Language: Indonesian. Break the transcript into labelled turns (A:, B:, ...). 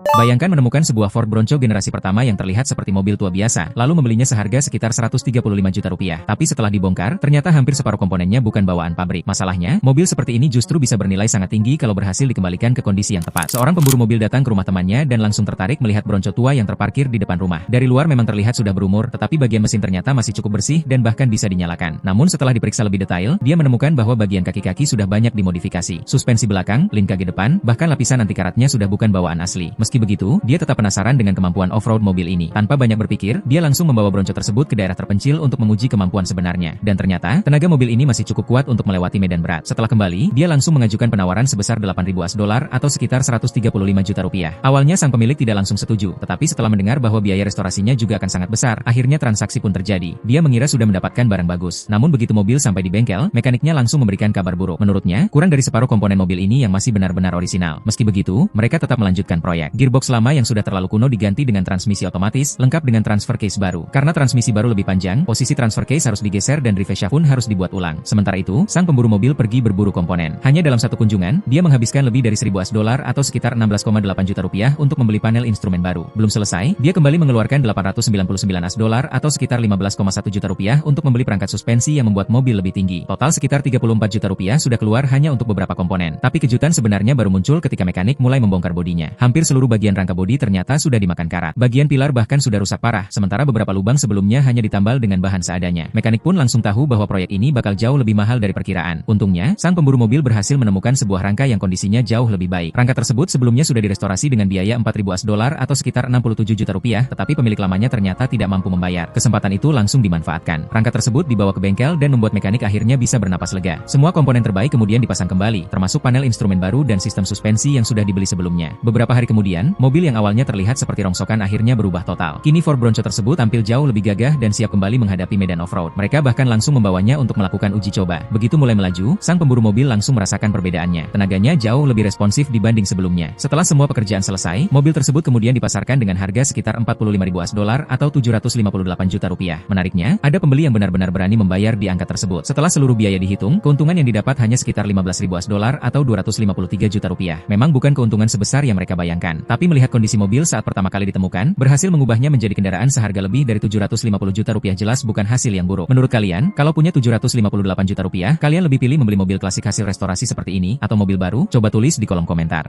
A: Bayangkan menemukan sebuah Ford Bronco generasi pertama yang terlihat seperti mobil tua biasa, lalu membelinya seharga sekitar 135 juta rupiah. Tapi setelah dibongkar, ternyata hampir separuh komponennya bukan bawaan pabrik. Masalahnya, mobil seperti ini justru bisa bernilai sangat tinggi kalau berhasil dikembalikan ke kondisi yang tepat. Seorang pemburu mobil datang ke rumah temannya dan langsung tertarik melihat Bronco tua yang terparkir di depan rumah. Dari luar memang terlihat sudah berumur, tetapi bagian mesin ternyata masih cukup bersih dan bahkan bisa dinyalakan. Namun setelah diperiksa lebih detail, dia menemukan bahwa bagian kaki-kaki sudah banyak dimodifikasi. Suspensi belakang, link kaki depan, bahkan lapisan anti karatnya sudah bukan bawaan asli. Meski begitu, dia tetap penasaran dengan kemampuan off-road mobil ini. Tanpa banyak berpikir, dia langsung membawa Bronco tersebut ke daerah terpencil untuk menguji kemampuan sebenarnya. Dan ternyata, tenaga mobil ini masih cukup kuat untuk melewati medan berat. Setelah kembali, dia langsung mengajukan penawaran sebesar 8.000 US dollar atau sekitar 135 juta rupiah. Awalnya sang pemilik tidak langsung setuju, tetapi setelah mendengar bahwa biaya restorasinya juga akan sangat besar, akhirnya transaksi pun terjadi. Dia mengira sudah mendapatkan barang bagus. Namun begitu mobil sampai di bengkel, mekaniknya langsung memberikan kabar buruk. Menurutnya, kurang dari separuh komponen mobil ini yang masih benar-benar orisinal. Meski begitu, mereka tetap melanjutkan proyek. Gearbox lama yang sudah terlalu kuno diganti dengan transmisi otomatis, lengkap dengan transfer case baru. Karena transmisi baru lebih panjang, posisi transfer case harus digeser dan reverse shaft pun harus dibuat ulang. Sementara itu, sang pemburu mobil pergi berburu komponen. Hanya dalam satu kunjungan, dia menghabiskan lebih dari 1.000 US dollar atau sekitar 16,8 juta rupiah untuk membeli panel instrumen baru. Belum selesai, dia kembali mengeluarkan 899 US dollar atau sekitar 15,1 juta rupiah untuk membeli perangkat suspensi yang membuat mobil lebih tinggi. Total sekitar 34 juta rupiah sudah keluar hanya untuk beberapa komponen. Tapi kejutan sebenarnya baru muncul ketika mekanik mulai membongkar bodinya. Hampir seluruh bagian rangka bodi ternyata sudah dimakan karat. Bagian pilar bahkan sudah rusak parah, sementara beberapa lubang sebelumnya hanya ditambal dengan bahan seadanya. Mekanik pun langsung tahu bahwa proyek ini bakal jauh lebih mahal dari perkiraan. Untungnya, sang pemburu mobil berhasil menemukan sebuah rangka yang kondisinya jauh lebih baik. Rangka tersebut sebelumnya sudah direstorasi dengan biaya 4.000 US dollar atau sekitar 67 juta rupiah, tetapi pemilik lamanya ternyata tidak mampu membayar. Kesempatan itu langsung dimanfaatkan. Rangka tersebut dibawa ke bengkel dan membuat mekanik akhirnya bisa bernapas lega. Semua komponen terbaik kemudian dipasang kembali, termasuk panel instrumen baru dan sistem suspensi yang sudah dibeli sebelumnya. Beberapa hari kemudian, mobil yang awalnya terlihat seperti rongsokan akhirnya berubah total. Kini Ford Bronco tersebut tampil jauh lebih gagah dan siap kembali menghadapi medan off-road. Mereka bahkan langsung membawanya untuk melakukan uji coba. Begitu mulai melaju, sang pemburu mobil langsung merasakan perbedaannya. Tenaganya jauh lebih responsif dibanding sebelumnya. Setelah semua pekerjaan selesai, mobil tersebut kemudian dipasarkan dengan harga sekitar 45.000 US dollar atau 758 juta rupiah. Menariknya, ada pembeli yang benar-benar berani membayar di angka tersebut. Setelah seluruh biaya dihitung, keuntungan yang didapat hanya sekitar 15.000 US dollar atau 253 juta rupiah. Memang bukan keuntungan sebesar yang mereka bayangkan, tapi melihat kondisi mobil saat pertama kali ditemukan, berhasil mengubahnya menjadi kendaraan seharga lebih dari 750 juta rupiah jelas bukan hasil yang buruk. Menurut kalian, kalau punya 758 juta rupiah, kalian lebih pilih membeli mobil klasik hasil restorasi seperti ini atau mobil baru? Coba tulis di kolom komentar.